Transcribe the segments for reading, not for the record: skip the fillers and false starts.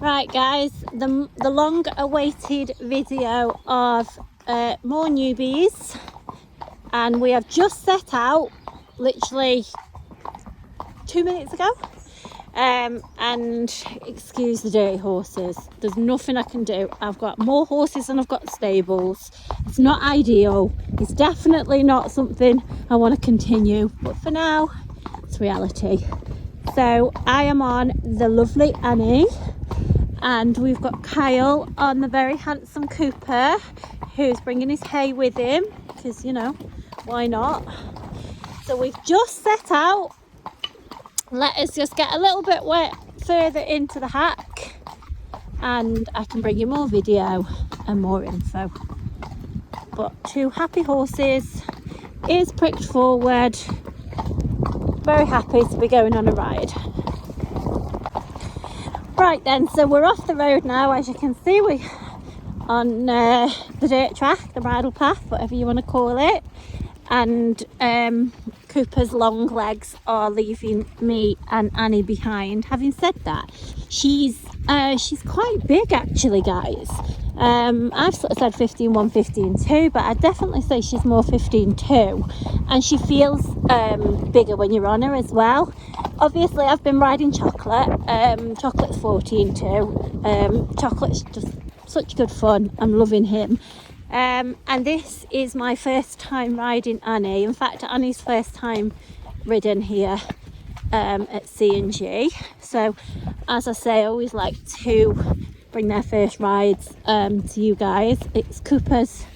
Right guys, the long awaited video of more newbies, and we have just set out literally 2 minutes ago, and excuse the dirty horses, there's nothing I can do. I've got more horses than I've got stables. It's not ideal, it's definitely not something I want to continue, but for now it's reality. So I am on the lovely Annie, and we've got Kyle on the very handsome Cooper, who's bringing his hay with him because, you know, why not? So we've just set out. Let us just get a little bit further into the hack and I can bring you more video and more info. But 2 happy horses, ears pricked forward, very happy to be going on a ride. Right then, so we're off the road now. As you can see, we're on the dirt track, the bridle path, whatever you want to call it, and Cooper's long legs are leaving me and Annie behind. Having said that, she's quite big actually, guys. I've sort of said 15-1, 15-2, but I'd definitely say she's more 15-2, and she feels bigger when you're on her as well. Obviously I've been riding Chocolate. Chocolate's 14-2. Chocolate's just such good fun. I'm loving him. And this is my first time riding Annie. In fact, Annie's first time ridden here at CnG. So as I say, I always like to bring their first rides to you guys. It's Cooper's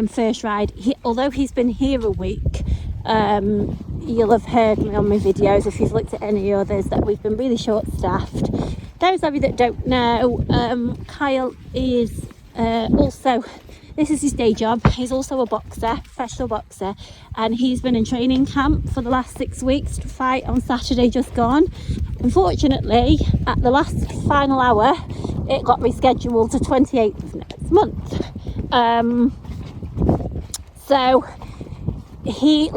first ride. Although he's been here a week, you'll have heard me on my videos, if you've looked at any others, that we've been really short staffed. Those of you that don't know, Kyle is also, this is his day job. He's also a boxer, professional boxer, and he's been in training camp for the last 6 weeks to fight on Saturday just gone. Unfortunately, at the last final hour, it got rescheduled to 28th of next month. So he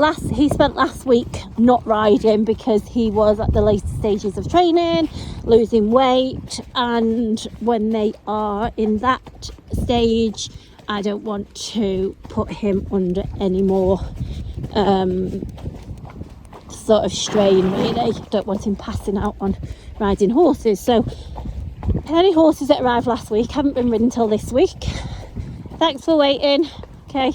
spent last week not riding because he was at the later stages of training, losing weight, and when they are in that stage, I don't want to put him under any more sort of strain, really. Don't want him passing out on riding horses. So any horses that arrived last week haven't been ridden till this week. Thanks for waiting. Okay,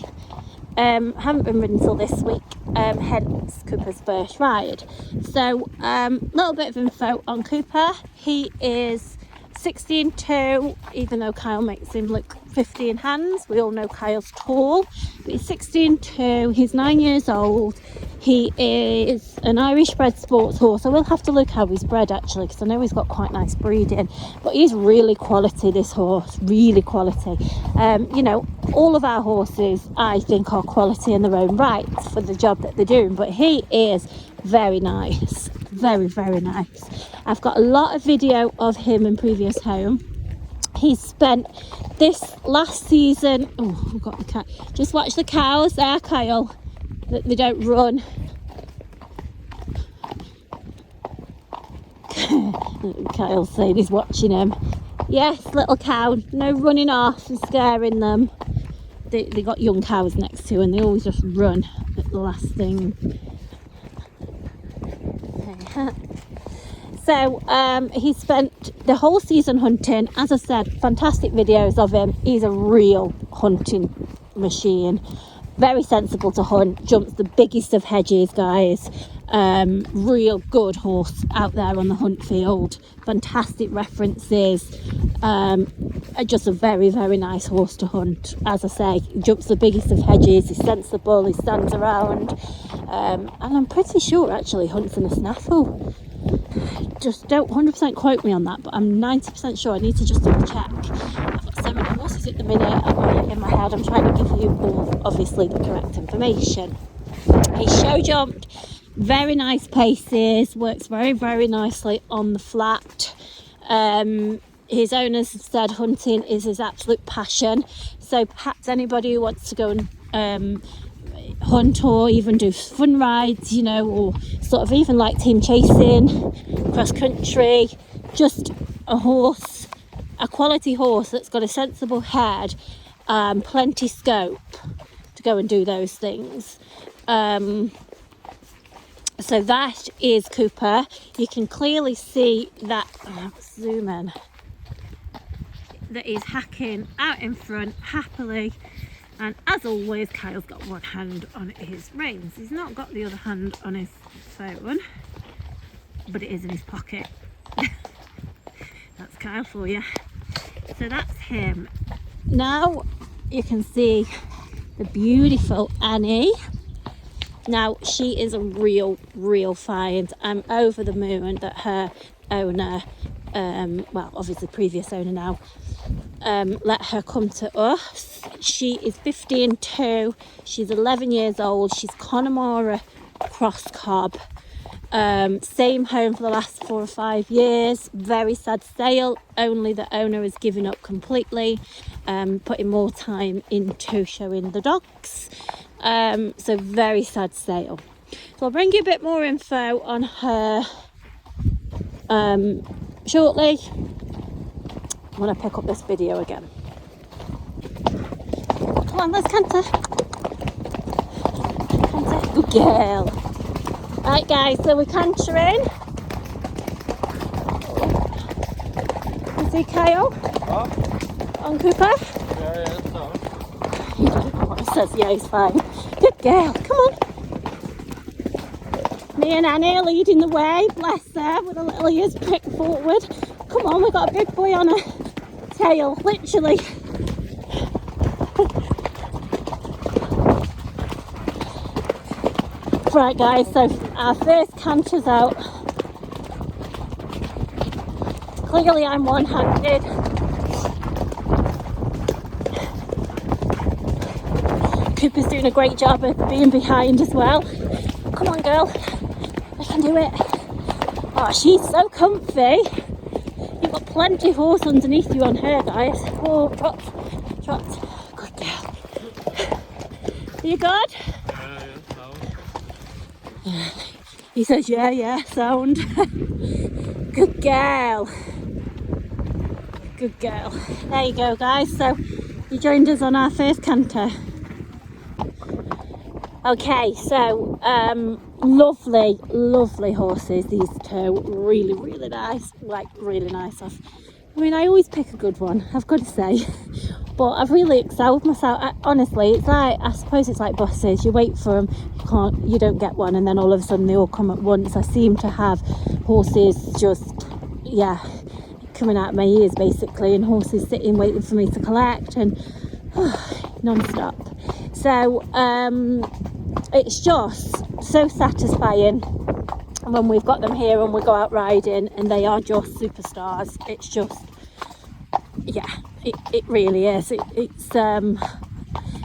haven't been ridden till this week, hence Cooper's first ride. So little bit of info on Cooper. He is 16-2, even though Kyle makes him look 15 hands. We all know Kyle's tall, but he's 16-2. He's 9 years old. He is an Irish bred sports horse. I will have to look how he's bred actually, because I know he's got quite nice breeding, but he's really quality, this horse, really quality. You know, all of our horses I think are quality in their own right for the job that they're doing, but he is very nice, very, very nice. I've got a lot of video of him in previous home. He's spent this last season, oh, I've got the cat, just watch the cows there, Kyle, that they don't run. Kyle's saying he's watching him. Yes, little cow, no running off and scaring them. They got young cows next to, and they always just run at the last thing. So he spent the whole season hunting. As I said, fantastic videos of him. He's a real hunting machine, very sensible to hunt, jumps the biggest of hedges, guys. Real good horse out there on the hunt field, fantastic references, just a very, very nice horse to hunt. As I say, he jumps the biggest of hedges, he's sensible, he stands around, and I'm pretty sure actually hunts in a snaffle. Just don't 100% quote me on that, but I'm 90% sure. I need to just double check. I've got so many horses at the minute in my head. I'm trying to give you all obviously the correct information. He show jumped, very nice paces, works very, very nicely on the flat. His owners have said hunting is his absolute passion, so perhaps anybody who wants to go and hunt or even do fun rides, you know, or sort of even like team chasing, cross country, just a horse, a quality horse that's got a sensible head, plenty scope to go and do those things. So that is Cooper. You can clearly see that, zoom in, that he's hacking out in front happily. And as always, Kyle's got one hand on his reins. He's not got the other hand on his phone, but it is in his pocket. That's Kyle for you. So that's him. Now you can see the beautiful Annie. Now she is a real find. I'm over the moon that her owner, well obviously previous owner now, let her come to us. She is 15-2. She's 11 years old. She's Connemara cross cob. Same home for the last 4 or 5 years. Very sad sale. Only the owner has given up completely, putting more time into showing the dogs. So very sad sale. So I'll bring you a bit more info on her shortly when I pick up this video again. Come on, let's canter. Canter. Good girl. Right guys, so we're cantering. You see Kyle? What? On Cooper? Yeah, no. You don't know what he says. Yeah, he's fine. Good girl. Come on. Me and Annie are leading the way. Bless her, with her little ears pricked forward. Come on, we've got a big boy on her tail, literally. Right guys, so our first canter's out. Clearly I'm one-handed. Cooper's doing a great job of being behind as well. Come on girl, I can do it. Oh, she's so comfy. You've got plenty of horse underneath you on her guys. Oh, trot, trot. Good girl. Are you good? He says, yeah, sound. Good girl. Good girl. There you go, guys. So you joined us on our first canter. Okay, so lovely horses, these two. Really nice. Like, really nice. I mean, I always pick a good one, I've got to say. But I've really excelled myself. Honestly, it's like, I suppose it's like buses. You wait for them, you don't get one, and then all of a sudden they all come at once. I seem to have horses just, coming out of my ears basically, and horses sitting waiting for me to collect, and non-stop. So it's just so satisfying when we've got them here and we go out riding, and they are just superstars. It's just, it really is.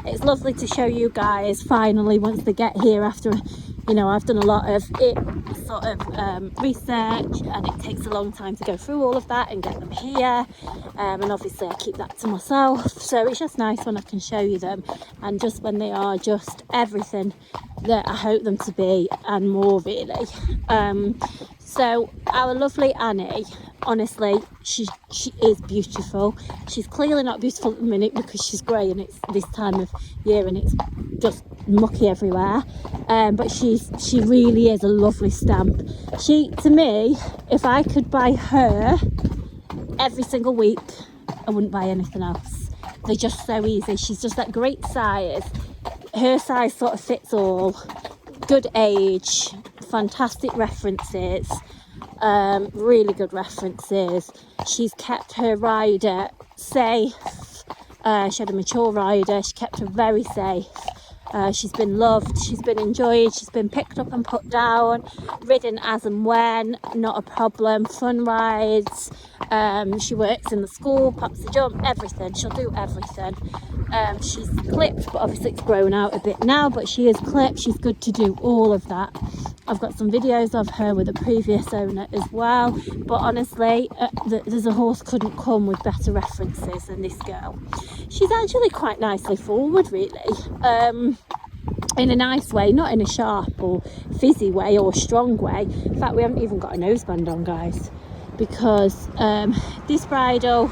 It's lovely to show you guys finally once they get here after, I've done a lot of research, and it takes a long time to go through all of that and get them here, and obviously I keep that to myself, so it's just nice when I can show you them, and just when they are just everything that I hope them to be and more really. So our lovely Annie, honestly, she is beautiful. She's clearly not beautiful at the minute because she's grey and it's this time of year and it's just mucky everywhere, but she really is a lovely stamp. To me, if I could buy her every single week, I wouldn't buy anything else. They're just so easy. She's just that great size. Her size sort of fits all. Good age, fantastic references, really good references. She's kept her rider safe. She had a mature rider. She kept her very safe. She's been loved, she's been enjoyed, she's been picked up and put down, ridden as and when, not a problem, fun rides. She works in the school, pops the jump, everything. She'll do everything. She's clipped, but obviously it's grown out a bit now, but she is clipped. She's good to do all of that. I've got some videos of her with a previous owner as well, but honestly, there's a horse couldn't come with better references than this girl. She's actually quite nicely forward, really, in a nice way, not in a sharp or fizzy way or strong way. In fact, we haven't even got a noseband on, guys. because this bridle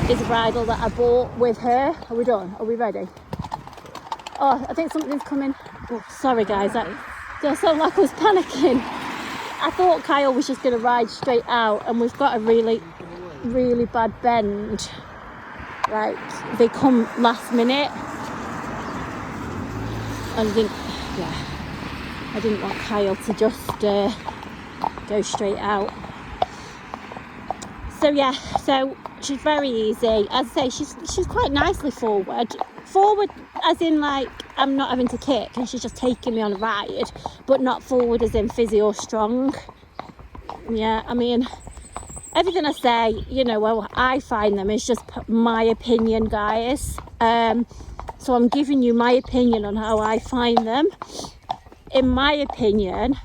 is a bridle that I bought with her. Are we done? Are we ready? Oh, I think something's coming. Oh, sorry guys, that just sounded like I was panicking. I thought Kyle was just going to ride straight out, and we've got a really bad bend. Like, they come last minute. And I didn't want Kyle to just go straight out. So yeah, so she's very easy. As I say, she's quite nicely forward as in, like, I'm not having to kick and she's just taking me on a ride, but not forward as in physio strong. Yeah, I mean, everything I say, you know, well, I find them, is just my opinion, guys. So I'm giving you my opinion on how I find them. In my opinion,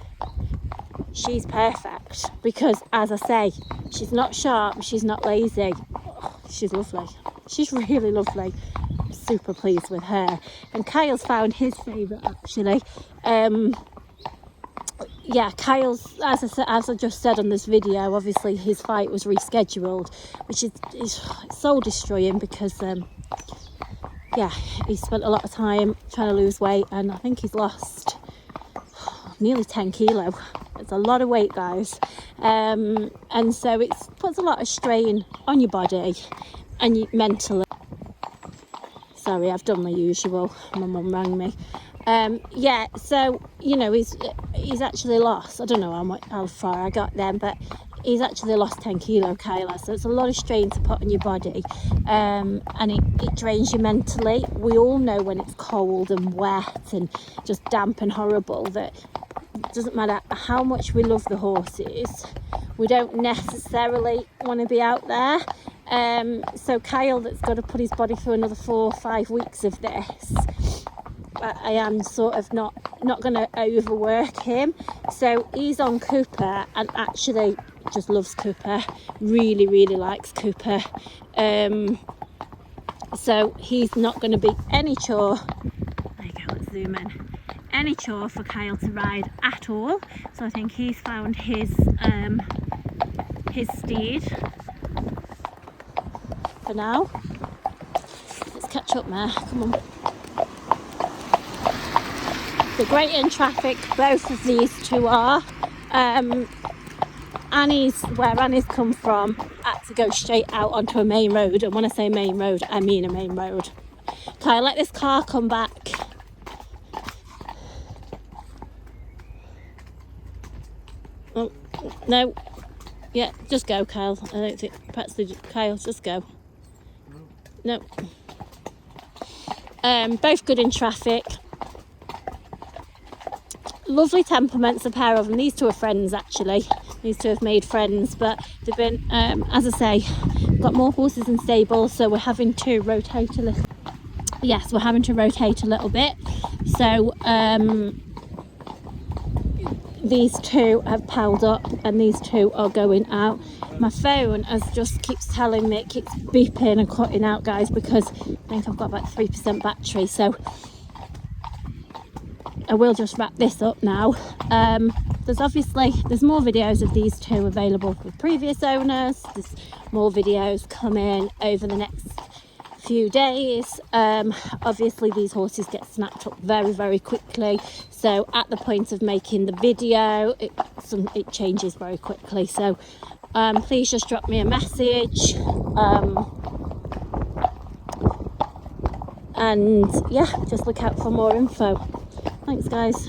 she's perfect because, as I say, she's not sharp, she's not lazy. Oh, she's lovely. She's really lovely. I'm super pleased with her. And Kyle's found his favourite, actually. Yeah, Kyle's, as I just said on this video, obviously his fight was rescheduled, which is soul destroying because yeah, he spent a lot of time trying to lose weight, and I think he's lost nearly 10 kilo. It's a lot of weight, guys, and so it puts a lot of strain on your body and you mentally. Sorry, I've done my usual. My mum rang me. Yeah, so, you know, he's actually lost, I don't know how far I got then, but he's actually lost 10 kilo, Kyla, so it's a lot of strain to put on your body, and it drains you mentally. We all know when it's cold and wet and just damp and horrible that it doesn't matter how much we love the horses, we don't necessarily want to be out there. So Kyle, that's got to put his body through another 4 or 5 weeks of this, I am sort of not going to overwork him. So he's on Cooper and actually just loves Cooper, really likes Cooper. So he's not going to be any chore. There you go, let's zoom in. Any chore for Kyle to ride at all. So I think he's found his steed for now. Let's catch up, Mare, come on. They're great in traffic, both of these two are. Where Annie's come from, had to go straight out onto a main road, and when I say main road, I mean a main road. Kyle, let this car come back. Oh, no. Yeah, just go, Kyle. I don't think, perhaps Kyle, just go. No. Both good in traffic. Lovely temperaments, a pair of them. These two are friends, actually. These two have made friends, but they've been, as I say, got more horses in stables, so we're having to rotate a little. Yes, we're having to rotate a little bit. So these two have piled up and these two are going out. My phone just keeps telling me, it keeps beeping and cutting out, guys, because I think I've got about 3% battery. So I will just wrap this up now. There's more videos of these two available with previous owners. There's more videos coming over the next few days. Obviously these horses get snapped up very quickly, so at the point of making the video it changes very quickly, so please just drop me a message, and yeah, just look out for more info. Thanks, guys.